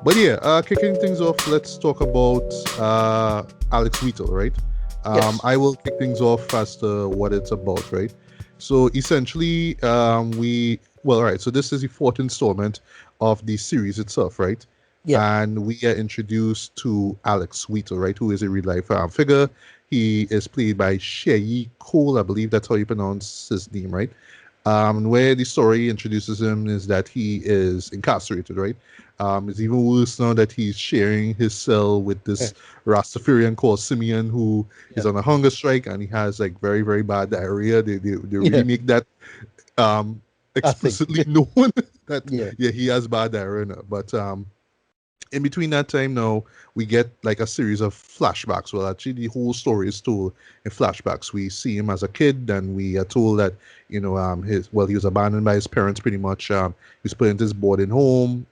But yeah, kicking things off, let's talk about Alex Wheatle, right? Yes. I will kick things off as to what it's about, right? So essentially, all right, so this is the fourth installment of the series itself, right? Yeah. And we are introduced to Alex Wheatle, right? Who is a real life figure. He is played by Shei Cole, I believe that's how you pronounce his name, right? Where the story introduces him is that he is incarcerated, right? It's even worse now that he's sharing his cell with Yeah. this Rastafarian called Simeon, who Yeah. is on a hunger strike and he has like very, very bad diarrhea. They really Yeah. make that um, I think. explicitly known that, Yeah. yeah, he has bad diarrhea now. But in between that time now, we get like a series of flashbacks. Well, actually, the whole story is told in flashbacks. We see him as a kid, and we are told that he was abandoned by his parents pretty much. He was put into his boarding home.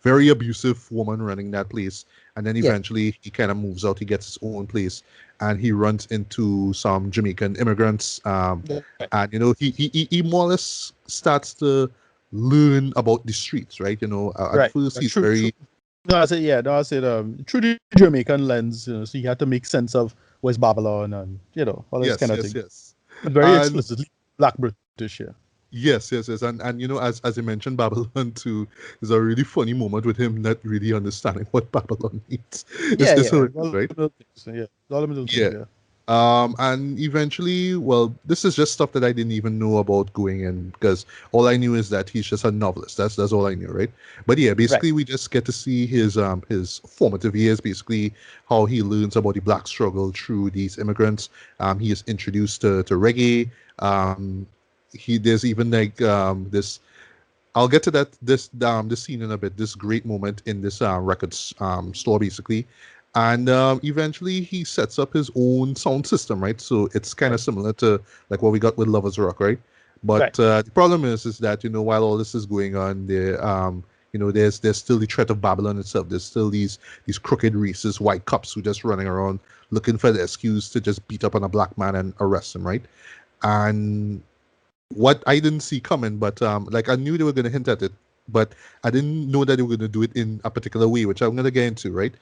Very abusive woman running that place, and then Yeah. eventually he kind of moves out. He gets his own place, and he runs into some Jamaican immigrants. Right. And he more or less starts to learn about the streets, right? At Right. first he's True. True. very. No, I said yeah. No, I said through the Jamaican lens, so you had to make sense of West Babylon and all this Yes, kind of yes, thing. yes. But very And explicitly Black British here. yes, yes, yes. And as you mentioned, Babylon too, there's a really funny moment with him not really understanding what Babylon means. Yeah. It's Yeah. hilarious, All right? the little things. Yeah. All the little things. Yeah. Yeah. And eventually, well, this is just stuff that I didn't even know about going in because all I knew is that he's just a novelist. That's all I knew, right? But yeah, Right. basically we just get to see his formative years, basically how he learns about the black struggle through these immigrants. He is introduced to reggae. There's even like this. I'll get to this scene in a bit. This great moment in this records store, basically, and eventually he sets up his own sound system, right? So it's kind of Right. similar to like what we got with Lovers Rock, right? Right. But the problem is that while all this is going on, there's still the threat of Babylon itself. There's still these crooked racist white cops who just running around looking for the excuse to just beat up on a black man and arrest him, right? And what I didn't see coming, but like I knew they were going to hint at it, but I didn't know that they were going to do it in a particular way, which I'm going to get into, right?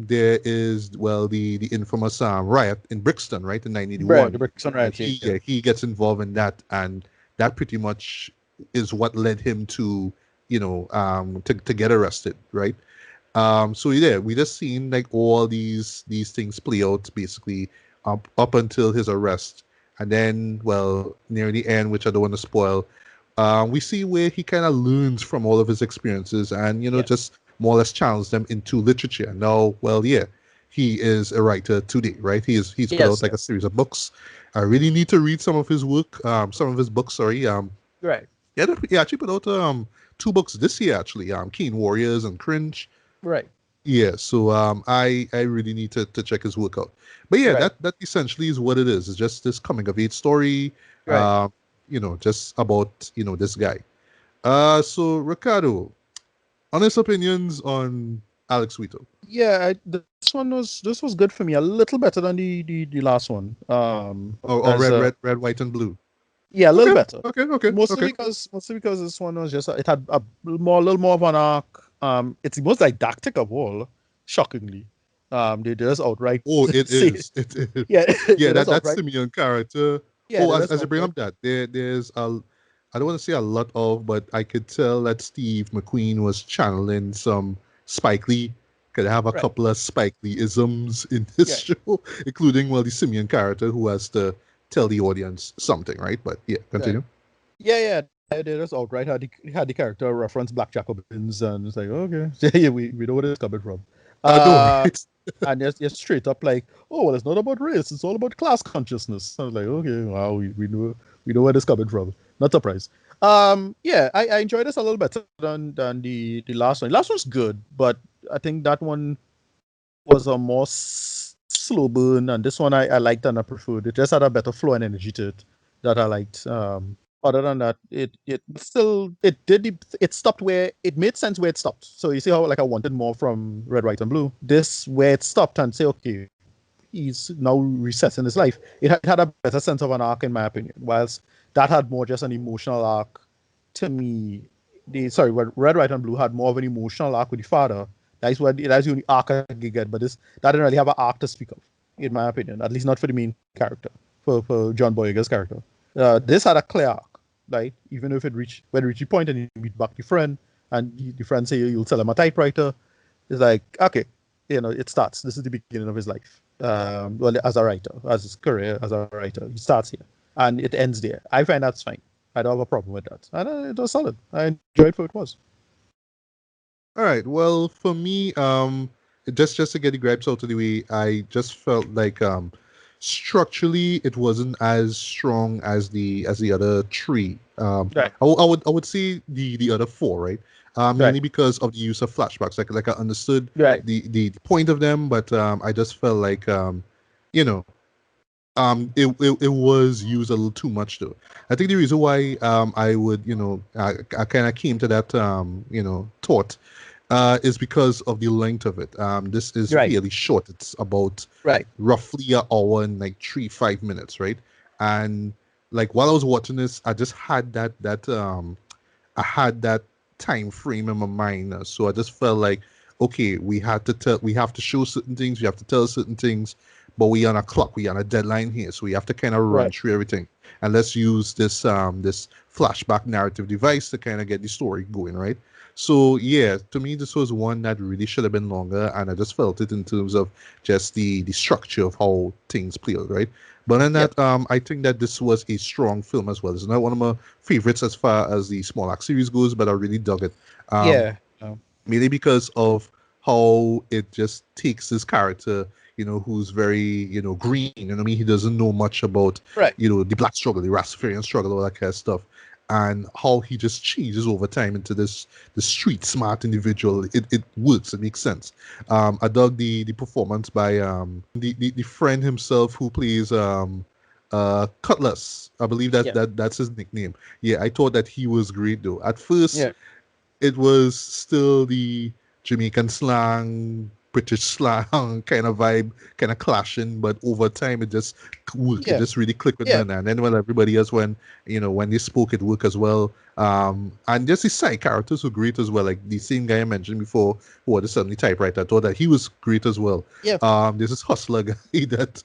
There is the infamous riot in Brixton, right, in Right. 1981, The Bricks and and Riots. Yeah. he gets involved in that, and that pretty much is what led him to to get arrested, right? So yeah, we just seen like all these things play out basically up until his arrest, and then well near the end, which I don't want to spoil, we see where he kind of learns from all of his experiences and Yeah. just more or less channels them into literature. Now, well, yeah, he is a writer today, right? He's put out Yes. like a series of books. I really need to read some of his work, some of his books. Sorry, Right. yeah, he actually put out two books this year actually, Keen Warriors and Cringe. Right. Yeah, so I really need to check his work out. But yeah, Right. that essentially is what it is. It's just this coming of age story, Right. just about this guy. So Ricardo, honest opinions on Alex Wheatle. Yeah, this was good for me. A little better than the last one. Or As red, white, and blue. Yeah, a little Okay, better. okay, okay, okay. Mostly because this one was just it had a little more of an arc. It's the most didactic of all, shockingly. They just outright Oh, it say, is. It is. yeah, Yeah, they just that outright, Simeon character. yeah, Oh, they just as you bring outright, up that, there's I don't want to say a lot of, but I could tell that Steve McQueen was channeling some Spike Lee. Could have a right, couple of Spike Lee isms in this yeah, show, including the Simeon character who has to tell the audience something, right? But yeah, right, continue. yeah. They just outright had the character reference Black Jacobins, and it's like, okay, yeah, we know where it's coming from. I know, Uh, right? and just straight up like, oh well, it's not about race, it's all about class consciousness. I was like, okay, wow, we know where this coming from. Not surprised. Yeah, I enjoyed this a little better than the last one. Last one's good, but I think that one was a more slow burn, and this one I liked and I preferred. It just had a better flow and energy to it that I liked. other than that, it still it stopped where it made sense where it stopped. So you see how like I wanted more from Red, White, and Blue. This where it stopped and say, okay, he's now resetting his life. It had a better sense of an arc in my opinion. Whilst that had more just an emotional arc to me. Red, White, and Blue had more of an emotional arc with the father. That's the only arc I could get, but this that didn't really have an arc to speak of, in my opinion. At least not for the main character, for John Boyega's character. This had a clear arc, right? Even if when it reached the point and you meet back the friend, and the friend say you'll sell him a typewriter, it's like okay, it starts. This is the beginning of his life. Well, as a writer, as his career as a writer, he starts here and it ends there. I find that's fine. I don't have a problem with that, and it was solid. I enjoyed it for what it was. All right. Well, for me, just to get the gripes out of the way, I just felt like structurally it wasn't as strong as the other three. Right, I would say the other four, right? right, Mainly because of the use of flashbacks. Like I understood right. the point of them, but I just felt like you know it was used a little too much though. I think the reason why I would I kind of came to that thought is because of the length of it. This is Right, fairly short. It's about right. roughly an hour and like 3 5 minutes, right? And like while I was watching this, I just had I had that time frame in my mind. So I just felt like, okay, we have to show certain things, we have to tell certain things, but we on a clock, we on a deadline here, so we have to kind of run Right. through everything, and let's use this flashback narrative device to kind of get the story going, right? So yeah, to me, this was one that really should have been longer, and I just felt it in terms of just the structure of how things played, right? But in Yep. that, I think that this was a strong film as well. It's not one of my favorites as far as the Small Axe series goes, but I really dug it. Um, Yeah. Mainly because of how it just takes this character, who's very, green. You know what I mean? He doesn't know much about, Right. the black struggle, the Rastafarian struggle, all that kind of stuff. And how he just changes over time into the street smart individual. It works. It makes sense. I dug the performance by the friend himself who plays Cutlass. I believe Yeah. that's his nickname. Yeah, I thought that he was great though. At first, Yeah. it was still the Jamaican slang, British slang kind of vibe, kind of clashing. But over time, it just worked. It Yeah. just really clicked with me. Yeah. And then when everybody else, when they spoke, it worked as well. And just the side characters were great as well. Like the same guy I mentioned before, who had the suddenly typewriter. I thought that he was great as well. Yeah. There's this hustler guy that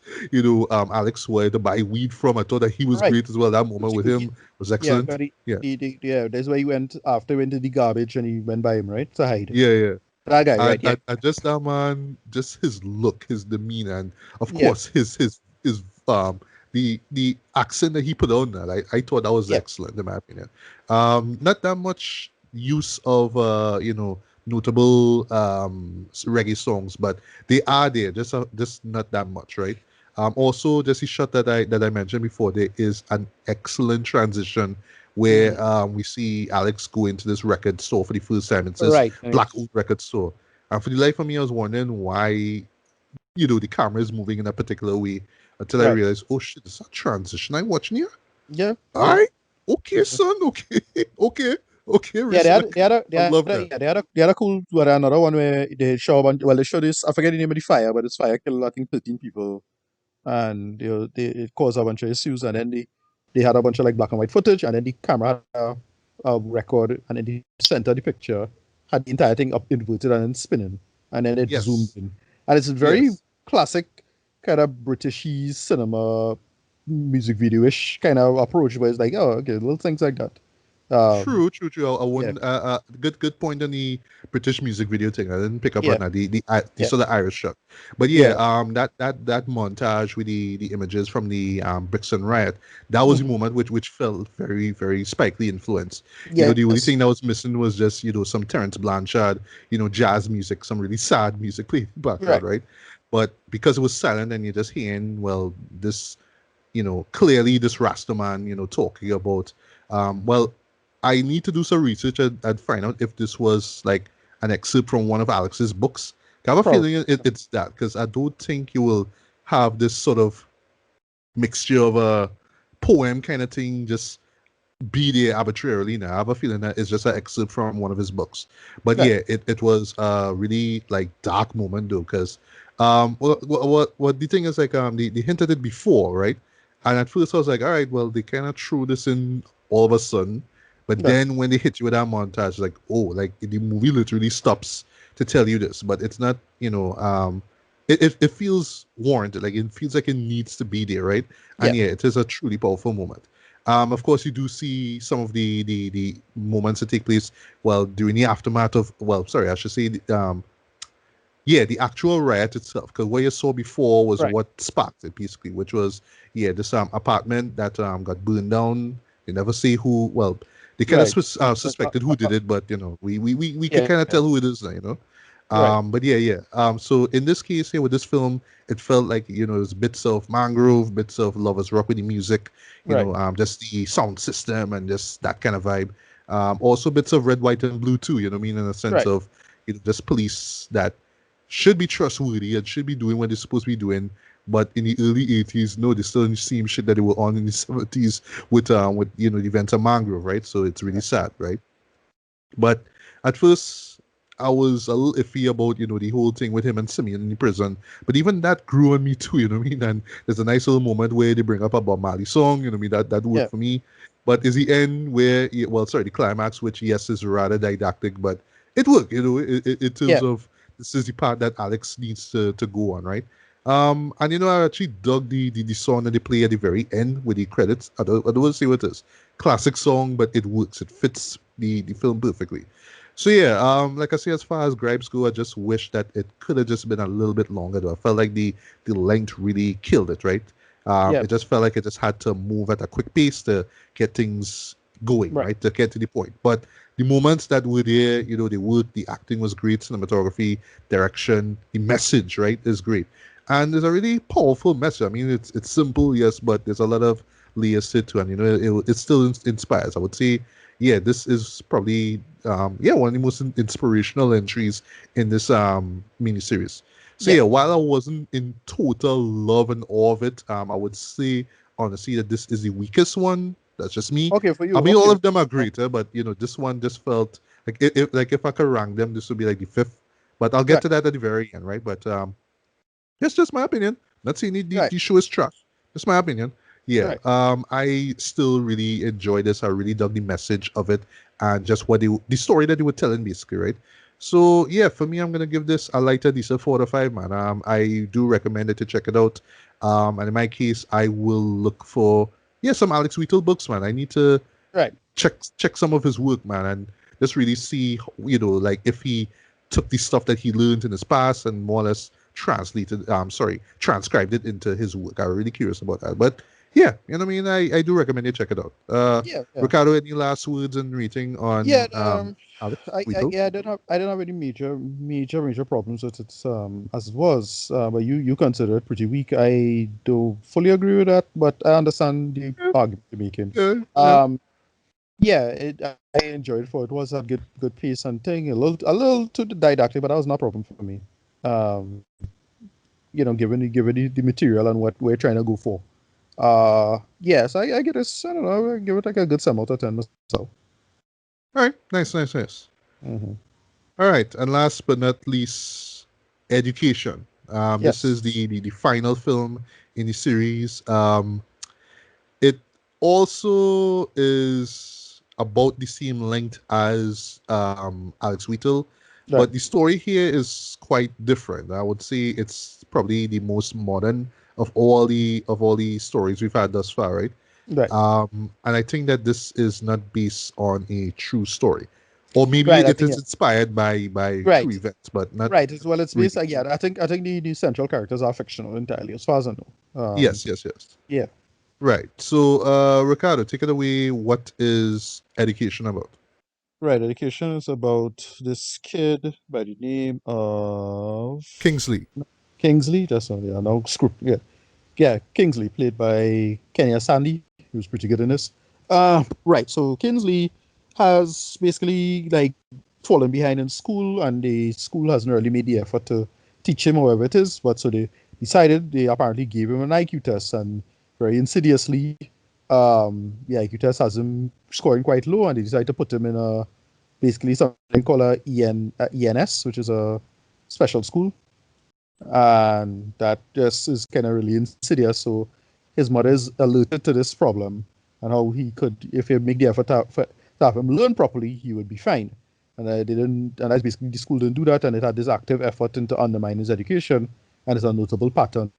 Alex wanted to buy weed from. I thought that he was Right. great as well. That moment with him was Yeah. excellent. Very. Yeah, Yeah. That's why he went after he went to the garbage and he went by him, right? To hide. yeah, yeah. That guy, And, right? Yeah. and, and just that man, just his look, his demeanor, and of Yeah. course his the accent that he put on that, I thought that was Yeah. excellent in my opinion. Not that much use of notable reggae songs, but they are there, just not that much, right? Also, just the shot that I mentioned before, there is an excellent transition where Mm. we see Alex go into this record store for the first time. It's this Right. Right. Black Oak record store. And for the life of me, I was wondering why, the camera is moving in a particular way until I Right. realized, oh shit, it's a transition I'm watching here. Yeah. All Yeah. right. Okay, son. Okay. Okay. Okay, Yeah, respect. I love that. they had a cool another one where they show a bunch. Well, they show this. I forget the name of the fire, but this fire killed I think 13 people, and it caused a bunch of issues. And then they had a bunch of like black and white footage, and then the camera had a record, and in the center of the picture had the entire thing up inverted and then spinning, and then it zoomed Yes. in, and it's a very Yes. classic kind of Britishy cinema music video-ish kind of approach, where it's like, oh, okay, little things like that. Um, True, true, true. I yeah, wouldn't. Good point on the British music video thing. I didn't pick up yeah, on that. The yeah, sort of Irish shot, but yeah, yeah. that montage with the images from the Brixton riot, that was the Mhm. moment which felt very very Spike Lee influence. The only Yes. thing that was missing was just some Terence Blanchard, jazz music, some really sad music played in the background, Right. right? But because it was silent and you're just hearing, well, this clearly this Rastaman, talking about, well, I need to do some research and find out if this was like an excerpt from one of Alex's books. I have a Probably. feeling it's that because I don't think you will have this sort of mixture of a poem kind of thing just be there arbitrarily now. I have a feeling that it's just an excerpt from one of his books. But Right. yeah, it was a really like dark moment though, because what the thing is like they hinted it before, right? And at first I was like, all right, well they kind of threw this in all of a sudden, but Right. then when they hit you with that montage, like oh, like the movie literally stops to tell you this, but it's not, it feels warranted, like it feels like it needs to be there, right? And Yeah. yeah, it is a truly powerful moment. Of course, you do see some of the moments that take place well during the aftermath of well, sorry, I should say yeah, the actual riot itself. Because what you saw before was Right. what sparked it, basically, which was yeah this apartment that got burned down. They never say who. Well, they kind of Right. suspected who did it, but we can Yeah. kind of tell who it is now. Right. But yeah, yeah. So in this case here with this film, it felt like there's bits of Mangrove, bits of Lovers Rock with the music, Right. just the sound system and just that kind of vibe. Also bits of Red, White, and Blue too. You know what I mean? In a sense Right. of just police that should be trustworthy and should be doing what they're supposed to be doing. But in the early 80s, no, they still in the same shit that they were on in the 70s with the events of Mangrove, right? So it's really sad, right? But at first, I was a little iffy about, the whole thing with him and Simeon in the prison. But even that grew on me too, you know what I mean? And there's a nice little moment where they bring up a Bob Marley song, you know what I mean? That Yeah. worked for me. But is the end where, well, sorry, the climax, which yes is rather didactic, but it worked, in terms Yeah. of this is the part that Alex needs to go on, right? And I actually dug the song that they play at the very end with the credits. I don't want to say what it is. Classic song, but it works. It fits the film perfectly. So yeah, like I say, as far as gripes go, I just wish that it could have just been a little bit longer. Though I felt like the length really killed it. Right, Yeah. it just felt like it just had to move at a quick pace to get things going. Right. Right, to get to the point. But the moments that were there, they worked. The acting was great, cinematography, direction, the message, right, is great. And there's a really powerful message. I mean, it's simple, yes, but there's a lot of layers to it, and it still inspires. I would say yeah, this is probably yeah one of the most inspirational entries in this miniseries. So Yeah. yeah, while I wasn't in total love and awe of it, I would say honestly that this is the weakest one. That's just me. Okay, for I you. mean, all Okay. of them are great, but this one just felt like if I could rank them, this would be like the fifth. But I'll get Right. to that at the very end, right? But that's just my opinion. Not saying Right. the show is trash. That's my opinion. Yeah. Right. I still really enjoyed this. I really dug the message of it and just the story that they were telling, basically, right? So yeah, for me, I'm gonna give this a lighter, decent 4 to 5, man. I do recommend it to check it out. And in my case, I will look for some Alex Wheatle books, man. I need to Right. check some of his work, man, and just really see, like if he took the stuff that he learned in his past and more or less transcribed it into his work. I'm really curious about that. But yeah, you know what I mean? I do recommend you check it out. Yeah. Yeah. Ricardo, any last words and rating Yeah. on Alex Wheatle? I don't have any major problems with it as it was. But you consider it pretty weak. I do fully agree with that, but I understand the Yeah, argument you're making. yeah, yeah. Um, yeah, I enjoyed it for it was a good piece and thing. A little too didactic, but that was not a problem for me. Um, given the material and what we're trying to go for. Yes, I get this. I don't know. I give it like a good 7 out of 10 myself. All right, nice, nice, nice. Hmm. All right, and last but not least, Education. This Yes. is the final film in the series. It also is about the same length as Alex Wheatle, Right. but the story here is quite different. I would say it's probably the most modern of all the stories we've had thus far, right? Right. And I think that this is not based on a true story, or maybe Right. I it think is yeah. inspired by true Right. events, but not Right. As well, it's based. really. Yeah. I think the central characters are fictional entirely, as far as I know. Yes, yes, yes. Yeah. Right. So, Ricardo, take it away. What is education about? Right. Education is about this kid by the name of Kingsley. Kingsley. That's not yeah. No screw. Yeah. Yeah. Kingsley, played by Kenya Sandy, who's pretty good in this. Right. So Kingsley has basically like fallen behind in school, and the school hasn't really made the effort to teach him however it is. But so they apparently gave him an IQ test, and very insidiously Yeah, IQ test has him scoring quite low, and they decided to put him in a basically something called ENS, which is a special school, and that just is kind of really insidious. So his mother is alerted to this problem and how he could, if he make the effort to have him learn properly, he would be fine. And they didn't, and that's basically the school didn't do that, and it had this active effort into undermine his education, and it's a notable pattern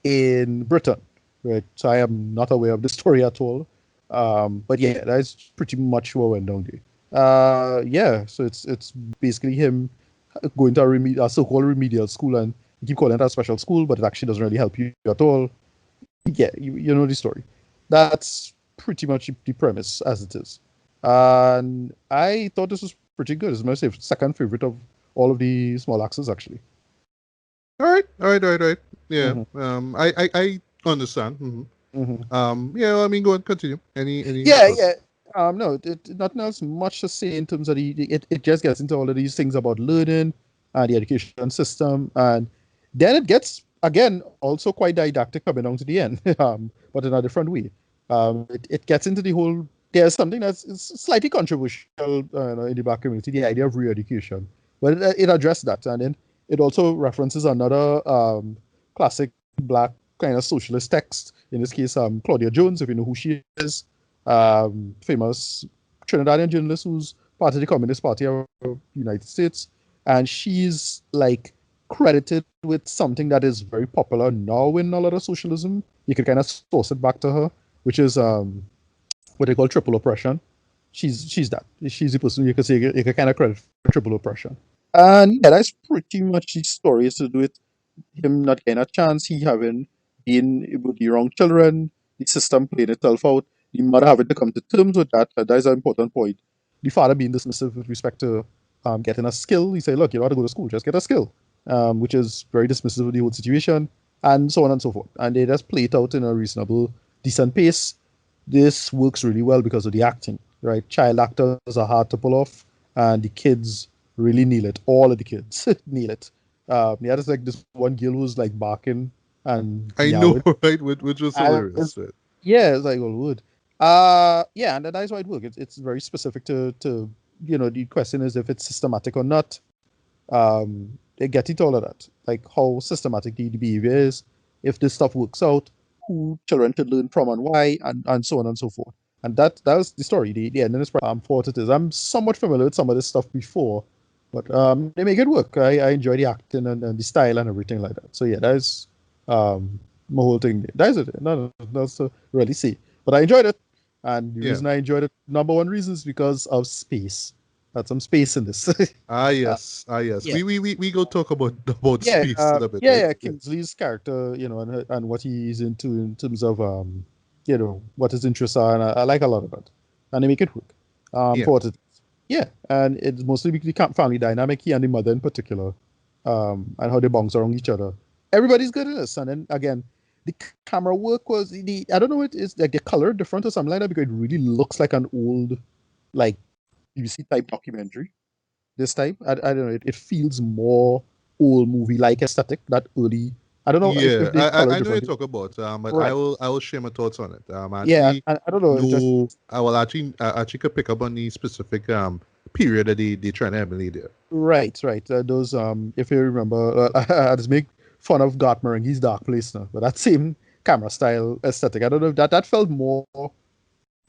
in Britain. Right, so I am not aware of the story at all. But yeah, that's pretty much what went down there. Yeah, so it's basically him going to a so-called remedial school, and you keep calling it a special school, but it actually doesn't really help you at all. Yeah, you know the story. That's pretty much the premise as it is. And I thought this was pretty good. It's my second favorite of all of the small axes, actually. All right, all right, all right, all right. Yeah. Hmm. I understand. Hmm. Yeah. Well, I mean, go on, continue. Any Yeah, thoughts? yeah. No, nothing else much to say in terms of it just gets into all of these things about learning and the education system, and then it gets again also quite didactic coming down to the end, but in a different way. It gets into the whole. There's something that's slightly controversial in the black community, the idea of re-education, but it addressed that, and then it also references another classic black kind of socialist text. In this case, Claudia Jones, if you know who she is, famous Trinidadian journalist who's part of the Communist Party of the United States, and she's like credited with something that is very popular now in a lot of socialism. You can kind of source it back to her, which is what they call triple oppression. She's that. She's the person you can say you can kind of credit for triple oppression. And yeah, that's pretty much the story is to do with him not getting a chance, he having been with the wrong children, the system playing itself out, the mother having to come to terms with that. That is an important point. The father being dismissive with respect to getting a skill. He say, look, you don't have to go to school, just get a skill, which is very dismissive of the whole situation, and so on and so forth. And they just play it out in a reasonable, decent pace. This works really well because of the acting, right? Child actors are hard to pull off, and the kids really nail it. All of the kids nail it. Yeah, there's like this one girl who's like barking and I know, meowing. right? Which was And hilarious. Right? yeah, it's like, well, wood. Yeah, and that's why it works. It's very specific to the question is if it's systematic or not. They get into all of that, like how systematic the behavior is, if this stuff works out, who children should learn from and why, and so on and so forth. And that was the story. The ending is for what it is. I'm somewhat familiar with some of this stuff before, but they make it work. I enjoy the acting and the style and everything like that. So yeah, that is my whole thing. That is it. No, that's to really see. But I enjoyed it, and the Yeah. reason I enjoyed it, number one reason is because of space. Had some space in this. Ah, uh, yes. Ah, yes. yeah, We go talk about about yeah, space in a bit, yeah, right? yeah. Yeah. Kingsley's character, and what he's into in terms of what his interests are, and I like a lot of that, and they make it work. Yeah. For what it is. Yeah, and it's mostly because the family dynamic, he and the mother in particular, and how they bounce around each other. Everybody's good at this, and then again, the camera work was the I don't know, it is like the color different or something like that because it really looks like an old like BBC type documentary this time. I don't know. It feels more old movie like aesthetic. That early. I don't know if Yeah, they color I know you differently. talk about, but Right. I will share my thoughts on it. Yeah. Actually, I don't know. It's just no, I will actually could pick up on the specific period that they trying to emulate there. right. Right. Those if you remember, I just make fun of Garth Marenghi's Dark Place now, but that same camera style aesthetic. I don't know if that felt more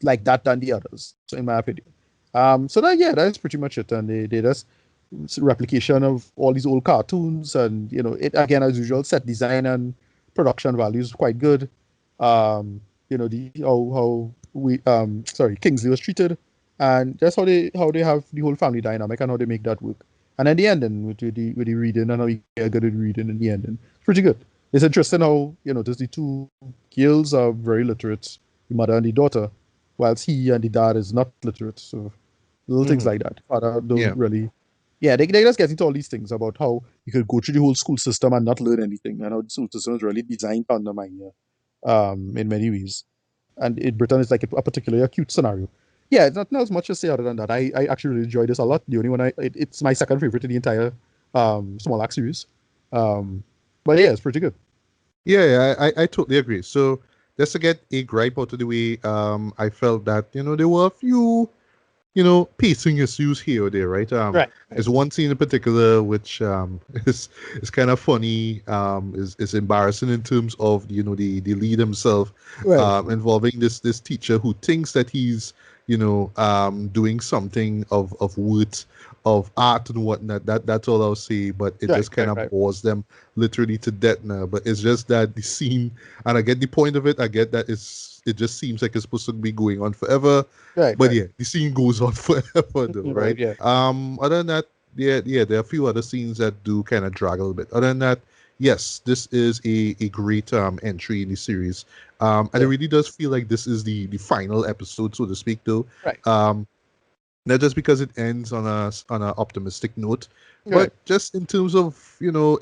like that than the others, in my opinion. So that yeah, that's pretty much it. And they just replication of all these old cartoons, and it again as usual, set design and production values quite good. The how we sorry Kingsley was treated, and just how they have the whole family dynamic and how they make that work. And then the ending with the reading and how you get good at reading in the ending, it's pretty good. It's interesting how there's the two girls are very literate, the mother and the daughter, whilst he and the dad is not literate. So little things Hmm. like that. Father don't Yeah, really. Yeah, they just get into all these things about how you could go through the whole school system and not learn anything, and how the school system is really designed to undermine you, in many ways. And in Britain, it's like a particularly acute scenario. Yeah, it's not as much to say other than that. I actually really enjoy this a lot. The only one it's my second favorite in the entire Small Axe series. Um, but yeah, it's pretty good. yeah, I totally agree. So just to get a gripe out of the way, I felt that there were a few pacing issues here or there, right? Right. There's Right. one scene in particular which is kind of funny, is embarrassing in terms of the lead himself, Right. involving this teacher who thinks that he's doing something of worth, of art and whatnot. That's all I'll say, but it Right. just kind Right. of Right. bores them literally to death now. But it's just that the scene, and I get the point of it. I get that it just seems like it's supposed to be going on forever, Right. but Right. yeah, the scene goes on forever though, Right. right? Yeah. Other than that, yeah, there are a few other scenes that do kind of drag a little bit. Other than that, yes, this is a great entry in the series. And it Yeah. really does feel like this is the final episode, so to speak, though. Right. Um, not just because it ends on a optimistic note, but Right. just in terms of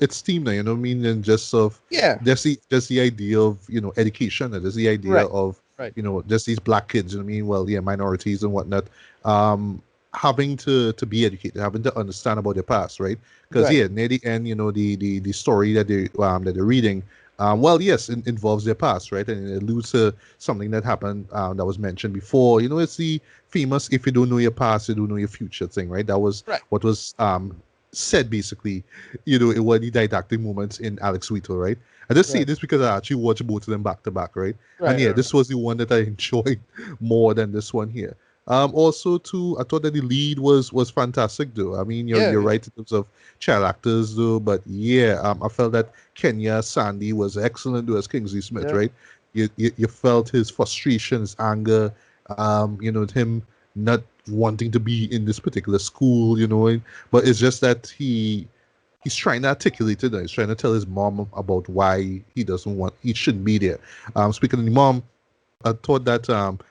its theme, now, what I mean, and just of Yeah. just the idea of education, and just the idea Right. of Right. just these black kids, what I mean, well, yeah, minorities and whatnot, um, having to be educated, having to understand about their past, right? Because Right. yeah, near the end, the story that they're reading. Well, yes, it involves their past, right? And it alludes to something that happened that was mentioned before. It's the famous "if you don't know your past, you don't know your future" thing, right? That was Right. what was said basically, in one of the didactic moments in Alex Wheatle, right? I just say Right. this because I actually watched both of them back to back, right? And Right. yeah, Right. this was the one that I enjoyed more than this one here. Also, too, I thought that the lead was fantastic, though. I mean, you're Yeah. you're Yeah. right in terms of child actors, though. But yeah, I felt that Kenya Sandy was excellent, though, as Kingsley Smith, Yeah. right? You felt his frustration, his anger, him not wanting to be in this particular school, but it's just that he's trying to articulate it. He's trying to tell his mom about why he shouldn't be there. Speaking of the mom, I thought that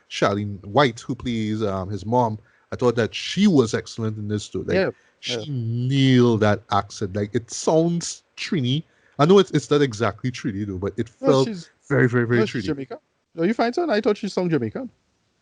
Charlene White, who plays his mom, I thought that she was excellent in this too. Like Yeah. Yeah. she nailed that accent. Like it sounds Trini. I know it's not exactly Trini though, but it No, felt she's very, very, very no, she's Trini. Jamaican. Oh, you find son? I thought she's song Jamaican.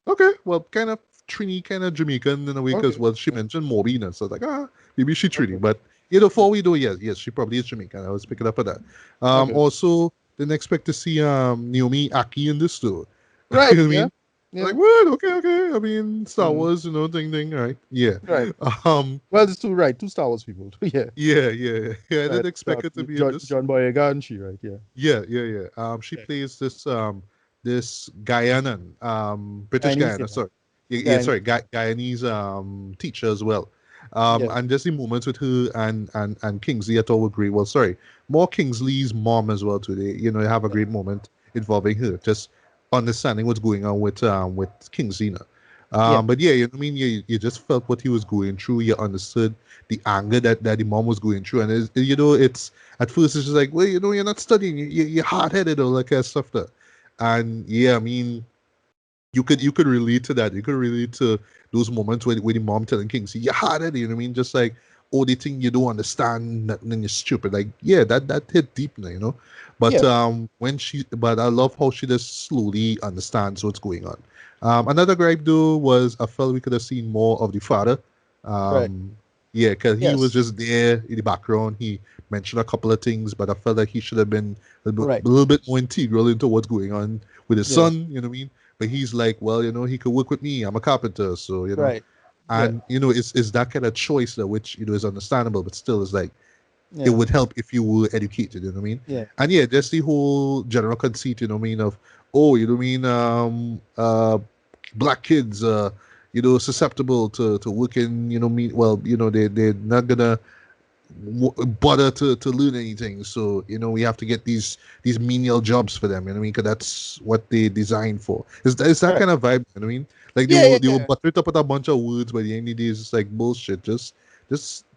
Okay, well, kind of Trini, kind of Jamaican in a way, because Okay. well, she Yeah. mentioned Morbina, so I was like, maybe she Trini, Okay. but for we do, yes, yes, she probably is Jamaican. I was picking up on that. Okay. Also didn't expect to see Naomi Aki in this too. You Right. know what I Yeah. mean? Yeah. Like what? Okay, okay. I mean, Star Mm. Wars, ding, ding, right? Yeah. Right. Um, Well, it's two right. Two Star Wars people. Yeah. yeah, yeah, yeah. I Right. didn't expect it to be in John this. John Boyega and she. Right. Yeah. Yeah, yeah, yeah. She Yeah. plays this Guyanan, British Chinese. Guyana, Yeah. sorry. Yeah, Chinese. sorry, Guyanese teacher as well. Yeah. And just the moments with her and Kingsley, I thought were great. Well, sorry, more Kingsley's mom as well today. They have a great moment involving her, just understanding what's going on with Kingsley now. Yeah. But yeah, I mean, you just felt what he was going through. You understood the anger that the mom was going through, and it's at first it's just like, well, you're not studying, you're hard headed, all that kind of stuff. There, and yeah, I mean, you could relate to that. You could relate to those moments where the mom telling King, see, you're hard headed. You know what I mean? Just like, oh, they think you don't understand nothing and you're stupid. Like, yeah, that hit deep now. But Yeah. but I love how she just slowly understands what's going on. Another gripe though was I felt we could have seen more of the father. Right. Um, yeah, because he was Yes. just there in the background. He mentioned a couple of things, but I felt like he should have been Right. a little bit more integral into what's going on with his Yeah. son. You know what I mean? But he's like, well, he could work with me. I'm a carpenter, so Right. Yeah. and it's that kind of choice that which is understandable, but still is like it Yeah. would help if you were educated. You know what I mean? Yeah. And yeah, just the whole general conceit. You know what I mean? Of oh, you know what I mean? Black kids, susceptible to working. Mean well, they're not gonna bother to learn anything. So we have to get these menial jobs for them. You know what I mean? Because that's what they designed for. Is that Right. kind of vibe? You know what I mean? Like they Yeah. will Yeah. they will Yeah. butter it up with a bunch of words, but the end of the day is just like bullshit. Just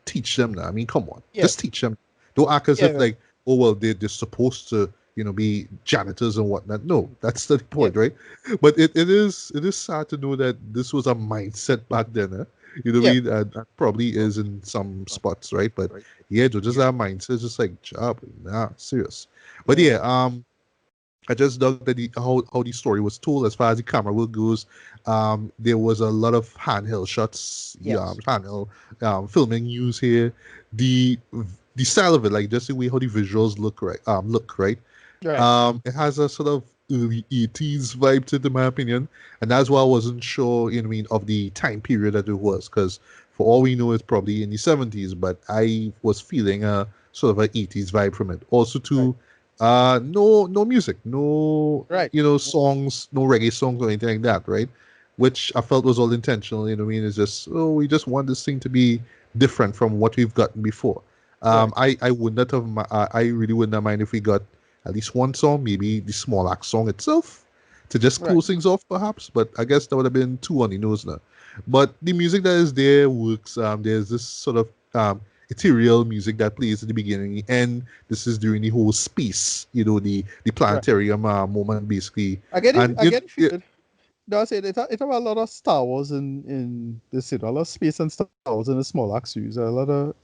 teach them that. I mean, come on, Yeah. just teach them. Don't act as if Yeah. like, oh well, they're supposed to be janitors and whatnot. No, that's the Yeah. point, right? But it is sad to know that this was a mindset back then. You know what I Yeah. mean? And probably is in some spots, right? But yeah, just that mindset, just like job, nah, serious. But Yeah. yeah, I just dug that how the story was told as far as the camera work goes. There was a lot of handheld shots, yeah, Yes. handheld filming used here. The the style of it, like just the way how the visuals look right. It has a sort of early 80s vibe to it, in my opinion. And that's why I wasn't sure, you know what I mean, of the time period that it was. Because for all we know, it's probably in the 70s, but I was feeling a sort of an 80s vibe from it. Also, Right. too, no music, no, Right. songs, no reggae songs or anything like that, right? Which I felt was all intentional, you know what I mean? It's just, oh, we just want this thing to be different from what we've gotten before. Right. I would not have, I really wouldn't have mind if we got at least one song, maybe the Small Axe song itself, to just Right. close things off, perhaps. But I guess that would have been too on the nose now. But the music that is there works. There's this sort of ethereal music that plays at the beginning and this is during the whole space, the Right. planetarium moment, basically. I get it. And I get it. Feel. No, I said it have a lot of Star Wars in this, a lot of space and Star Wars in the small axes. A lot of,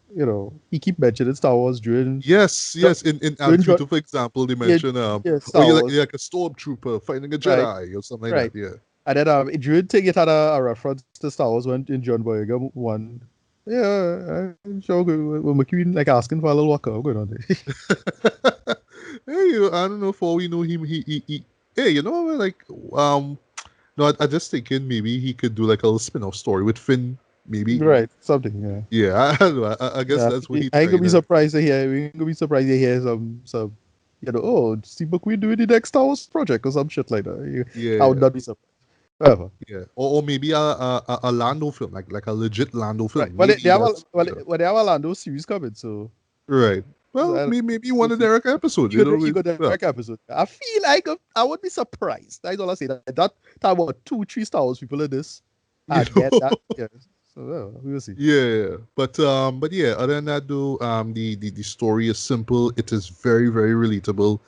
he keep mentioning Star Wars yes, yes. In during Alex Wheatle, for example, they yeah, mention yeah, oh, Star Wars. you're like a stormtrooper fighting a Right. Jedi or something like Right. that. Yeah. And then during thing it had a reference to Star Wars when in John Boyega one. Yeah, I'm sure when McQueen like asking for a little workout going on there. Hey, I don't know. For all we know, him, he hey, like, no, I just thinking maybe he could do like a little spin-off story with Finn, maybe. Right. Something. Yeah. Yeah, I don't know. I guess Yeah, that's what he I ain't gonna tried. be surprised to hear. We ain't gonna be surprised to hear some, oh, Steve McQueen doing the next Star Wars project or some shit like that. I would Yeah, not be surprised. Whatever. yeah, or maybe a Lando film, like a legit Lando Right. film. Well, they Maybe have a that's well, they have a Lando series coming, so right. Well, I, maybe we'll one of see. Derek episodes. You got the Well, direct episode. I feel like I would be surprised. That's all I say. That time about 2, 3 Star Wars people in this, you and know. then that. Yeah. So we will see. Yeah, but yeah, other than that though, the story is simple. It is very, very relatable.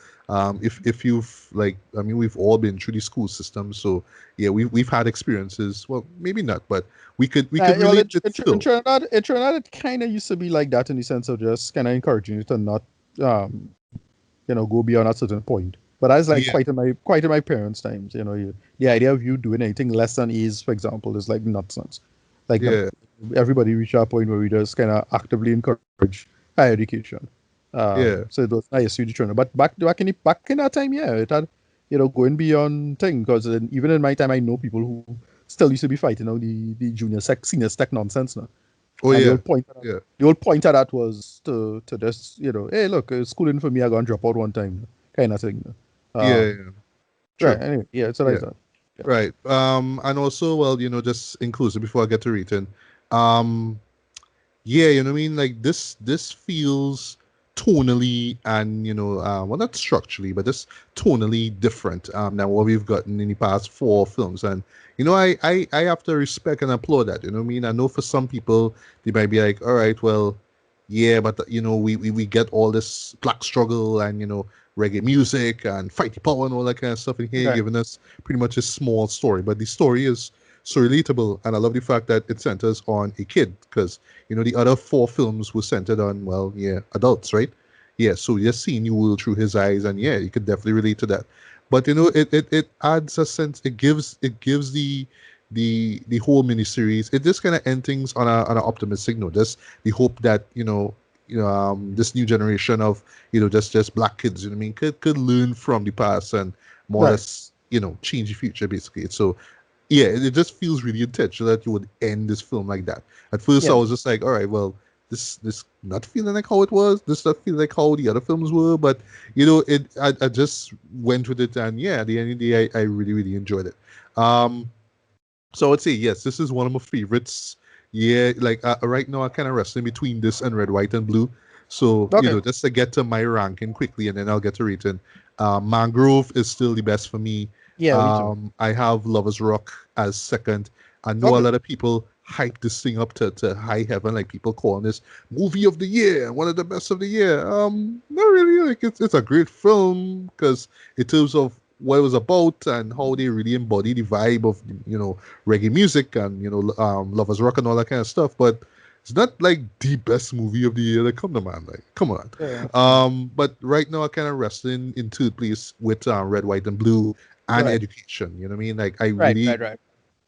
If you've like, I mean, we've all been through the school system, so yeah, we've had experiences. Well, maybe not, but we could Yeah, well, relate it still. In Trinidad, it kind of used to be like that in the sense of just kind of encouraging you to not, um, go beyond a certain point. But I was like Yeah, quite in my parents' times. The idea of you doing anything less than A's, for example, is like nonsense. Like the, yeah, everybody reached a point where we just kind of actively encourage higher education. yeah, So it was nice to Trinidad. But back in that time, yeah, it had, going beyond thing because even in my time, I know people who still used to be fighting out the senior tech nonsense now. oh And yeah, yeah, the whole point of that was to just, hey, look, it's schooling for me, I gonna drop out one time, kind of thing. yeah, Um, yeah. right. True. Anyway, yeah, so Yeah, that's that. Yeah. right. And also, well, just inclusive before I get to written. Um, Yeah, you know what I mean? Like this feels tonally and well, not structurally, but just tonally different than what we've gotten in the past four films. And I have to respect and applaud that. You know what I mean? I know for some people they might be like, all right, well, yeah, but we get all this black struggle and reggae music and fighty power and all that kind of stuff in here, Right. giving us pretty much a small story. But the story is so relatable, and I love the fact that it centers on a kid because the other four films were centered on, well, yeah, adults, right? Yeah, so just seeing you will through his eyes, and yeah, you could definitely relate to that. But it adds a sense. It gives the whole miniseries. It just kind of ends things on an optimistic note. Just the hope that this new generation of just black kids, you know what I mean, could learn from the past and more or Right. less change the future basically. So yeah, it just feels really intentional that you would end this film like that. At first, I Yeah. was just like, all right, well, this not feeling like how it was. This not feeling like how the other films were. But I just went with it, and yeah, at the end of the day, I really really enjoyed it. Um, so I would say yes, this is one of my favorites. Yeah, like right now, I'm kind of wrestling between this and Red, White, and Blue. So Okay. just to get to my ranking quickly, and then I'll get to rating. Mangrove is still the best for me. Yeah, me too. I have Lovers Rock as second. I know a Okay. lot of people hype this thing up to high heaven, like people calling this movie of the year, one of the best of the year. Not really. Like it's a great film because in terms of what it was about and how they really embody the vibe of reggae music and Lovers Rock and all that kind of stuff. But it's not like the best movie of the year. Like, come on, man. Like, come on. Yeah. But right now I kind of wrestling in third place with Red, White, and Blue and Right. Education. You know what I mean? Like, I Right. really Right. Right.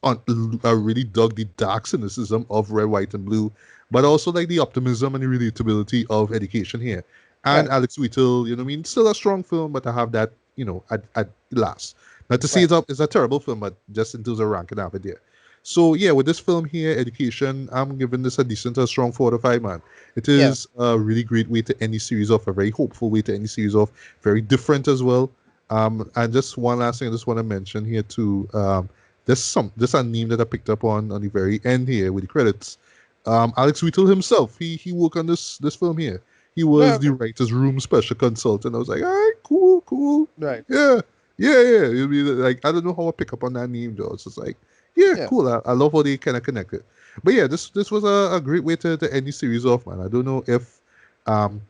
on I really dug the dark cynicism of Red, White, and Blue, but also like the optimism and the relatability of Education here. And Right. Alex Wheatle, you know what I mean? Still a strong film, but I have that at last. Not to say Right. it's a terrible film, but just in terms of ranking up it there. So yeah, with this film here, Education, I'm giving this a strong 4 to 5, man. It Yeah. is a really great way to end the series off, a very hopeful way to end the series off, very different as well. And just one last thing I just want to mention here too. There's a name that I picked up on the very end here with the credits. Alex Wheatle himself, he worked on this film here. He was No, the writer's room special consultant. I was like, all right, cool, cool, right. yeah, yeah. It'll be like I don't know how I pick up on that name though. It's just like, yeah, Yeah. cool. I love how they kind of connected. But yeah, this was a great way to end the series off, man. I don't know um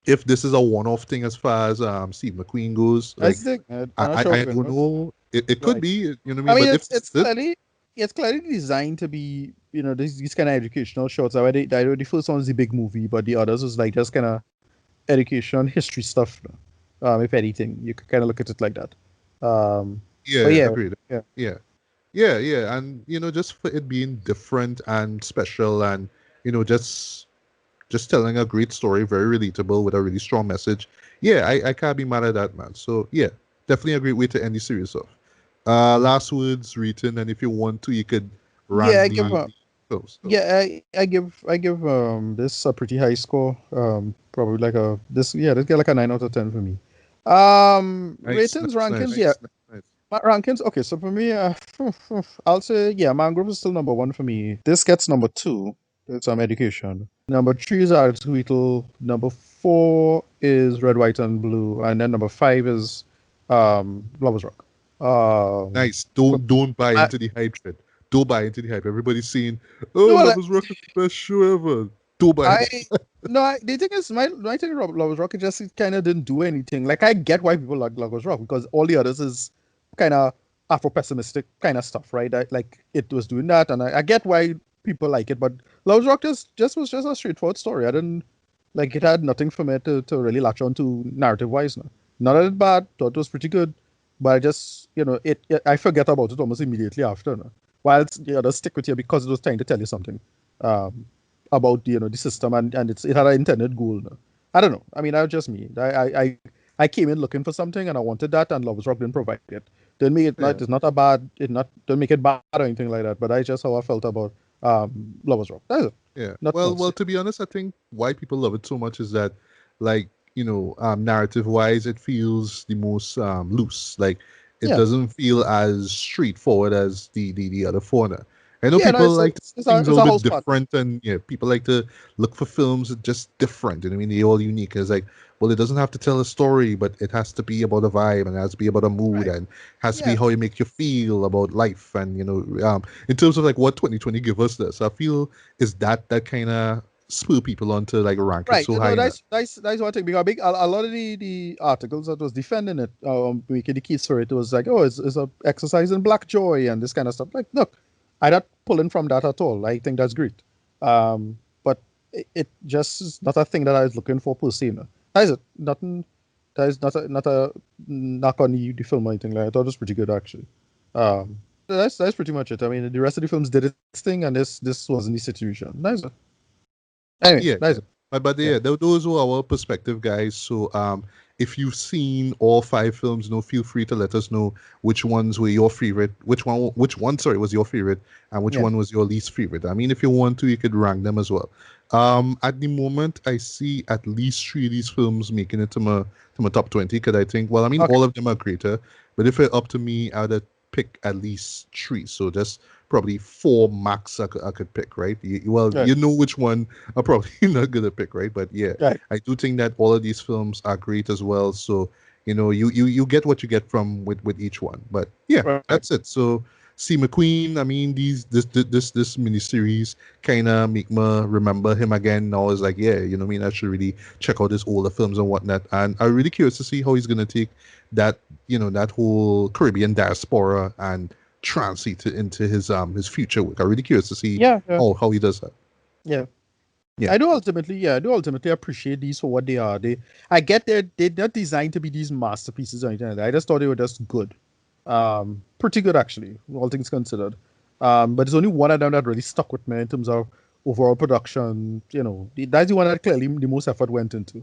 if this is a one-off thing as far as Steve McQueen goes. I Like think I'm not sure. I don't know. It could Right. be, you know what I I mean. mean, But if this is it, it's clearly designed to be, these kind of educational shorts. I know the first one was the big movie, but the others was like just kind of education, history stuff. If anything, you could kind of look at it like that. Um, but yeah, yeah, agreed. yeah, Yeah. Yeah, and just for it being different and special, and just telling a great story, very relatable with a really strong message. Yeah, I can't be mad at that, man. So yeah, definitely a great way to end the series off. Last words written, and if you want to, you could yeah. rank the films. I give this a pretty high score. Probably like a this yeah, this get like a 9 out of 10 for me. Nice, Ratings, nice, rankings, nice, yeah. nice. Rankings. Okay, so for me, I'll say yeah, Mangrove is still number one for me. This gets number two. It's education. Number three is Art Wheatle. Number four is Red, White, and Blue, and then number five is Lovers Rock. Um, Nice. but Don't buy I, into the hype, Fred. Don't buy into the hype. Everybody's saying, "Oh, no, Love like, is Rock is the best show ever." Don't buy I it. no, the thing is, my thing about Lovers Rock, it just kind of didn't do anything. Like I get why people like Lovers Rock because all the others is kind of Afro pessimistic kind of stuff, right? Like it was doing that, and I get why people like it. But Lovers Rock just was just a straightforward story. I didn't like it had nothing for me to really latch on to narrative wise. No. Not that it's bad, thought it was pretty good, but I just I forget about it almost immediately after. No? While the others stick with you because it was trying to tell you something. Um, about the system and it had an intended goal. No? I don't know. I mean, that was just me. I came in looking for something and I wanted that and Lovers Rock didn't provide it. Didn't make it not Yeah, it's not a bad it not don't make it bad or anything like that. But I just how I felt about Lovers Rock. That's it. yeah. Nothing else. To be honest, I think why people love it so much is that, like, narrative wise, it feels the most loose. Like, it Yeah. doesn't feel as straightforward as the other fauna. I know Yeah, no, people like to see things a it's little a bit house party. different, and yeah, people like to look for films that just different. You know what I mean? They're all unique. It's like, well, it doesn't have to tell a story, but it has to be about a vibe, and it has to be about a mood, Right. and has to be Yeah. how it make you feel about life, and in terms of like what 2020 give us this, I feel is that kind of spur people on to like rank it Right. so No, high now. that's one thing because a lot of the articles that was defending it, making the case for it was like, oh, it's a exercise in black joy and this kind of stuff. Like, look, I'm not pulling from that at all. I think that's great. But it just is not a thing that I was looking for per se. No. That is it. Nothing. That is not a knock on the film or anything like that. I thought it was pretty good actually. That's pretty much it. I mean, the rest of the films did its thing, and this wasn't the situation. That's it. Anyway, Yeah, that's yeah. it. But Yeah. yeah, those were our perspective, guys. So if you've seen all five films, feel free to let us know which ones were your favorite, which one, sorry, was your favorite, and which Yeah. one was your least favorite. I mean, if you want to, you could rank them as well. At the moment, I see at least three of these films making it to my top 20. Because I think, well, I mean, Okay. all of them are greater, but if it's up to me, I'd pick at least three. So just probably four max I could pick, right? Well, Right. you know which one I'm probably not gonna pick, right? But yeah, Right. I do think that all of these films are great as well. So you get what you get from with each one. But yeah, Right. that's it. So see McQueen. I mean, this miniseries kind of make me remember him again. Now it's like, yeah, you know what I mean. I should really check out his older films and whatnot. And I'm really curious to see how he's gonna take that that whole Caribbean diaspora and translate it into his future work. I'm really curious to see Yeah. Yeah. how he does that. Yeah. Yeah, I do ultimately. Yeah. I do ultimately appreciate these for what they are. I get they're not designed to be these masterpieces or anything like that. I just thought they were just good. Pretty good actually, all things considered. But there's only one of them that really stuck with me in terms of overall production. That's the one that clearly the most effort went into.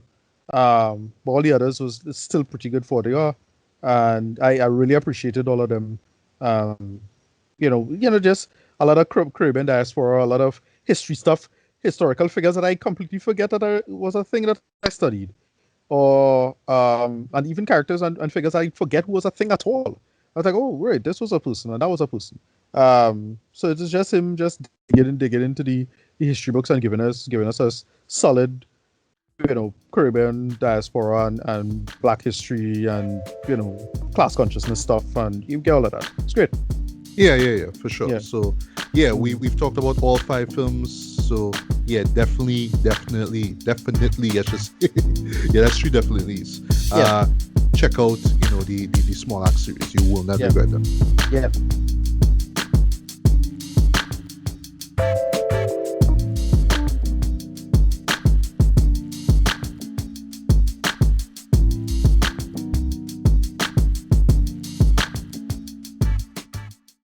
But all the others was still pretty good for what they are. and I really appreciated all of them. Um, just a lot of Caribbean diaspora, a lot of history stuff, historical figures that I completely forget that was a thing that I studied, or and even characters and figures I forget was a thing at all. I was like, oh, right, this was a person and that was a person. So it's just him just digging into the history books and giving us a solid, Caribbean diaspora and Black history and class consciousness stuff, and you get all of that. It's great. Yeah, for sure. Yeah. So yeah, we've talked about all five films. So yeah, definitely. I should say. Yeah, that's three definitely's. Yeah. Check out the Small Axe series. You will not Yeah. regret them. Yeah.